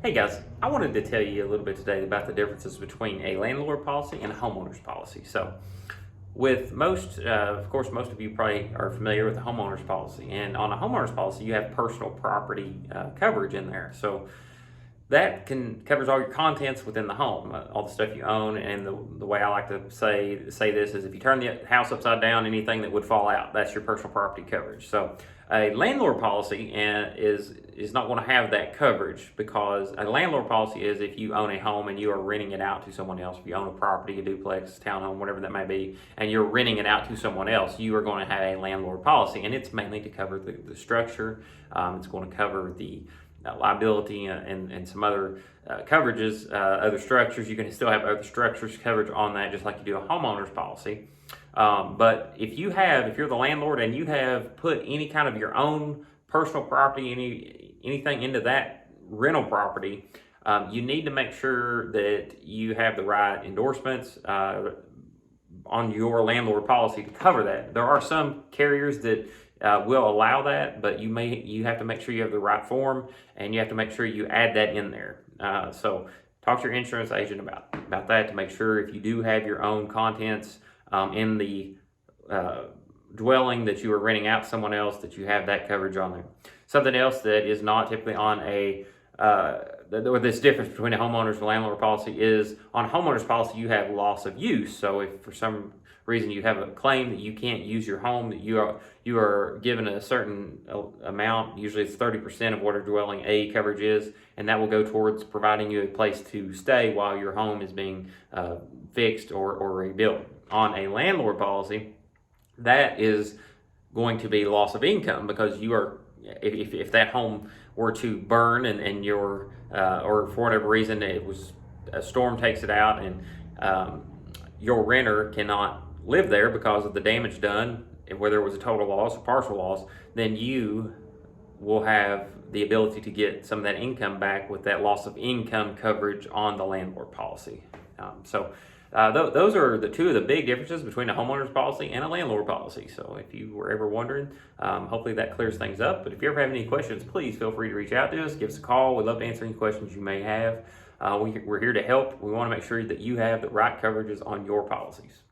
Hey guys, I wanted to tell you a little bit today about the differences between a landlord policy and a homeowner's policy. So, with most, of course, most of you probably are familiar with the homeowner's policy, and on a homeowner's policy, you have personal property coverage in there. So that covers all your contents within the home, all the stuff you own. And the way I like to say this is, if you turn the house upside down, anything that would fall out, that's your personal property coverage. So a landlord policy is not going to have that coverage, because a landlord policy is if you own a home and you are renting it out to someone else. If you own a property, a duplex, townhome, whatever that may be, and you're renting it out to someone else, you are going to have a landlord policy, and it's mainly to cover the structure. It's going to cover the liability and some other coverages, other structures. You can still have other structures coverage on that, just like you do a homeowner's policy. But if you're the landlord and you have put any kind of your own personal property, anything into that rental property, you need to make sure that you have the right endorsements on your landlord policy to cover that. There are some carriers that will allow that, but you have to make sure you have the right form, and you have to make sure you add that in there. So talk to your insurance agent about that, to make sure if you do have your own contents in the dwelling that you are renting out to someone else, that you have that coverage on there. Something else that is not typically on this difference between a homeowner's and landlord policy is, on a homeowner's policy you have loss of use. So if for some reason you have a claim that you can't use your home, that you are given a certain amount, usually it's 30% of what a dwelling A coverage is, and that will go towards providing you a place to stay while your home is being fixed or rebuilt. On a landlord policy, that is going to be loss of income, because you are, if that home were to burn and your or for whatever reason a storm takes it out, and your renter cannot live there because of the damage done, whether it was a total loss or partial loss, then you will have the ability to get some of that income back with that loss of income coverage on the landlord policy. Those are the two of the big differences between a homeowner's policy and a landlord policy. So if you were ever wondering, hopefully that clears things up. But if you ever have any questions, please feel free to reach out to us. Give us a call. We'd love to answer any questions you may have. We're here to help. We want to make sure that you have the right coverages on your policies.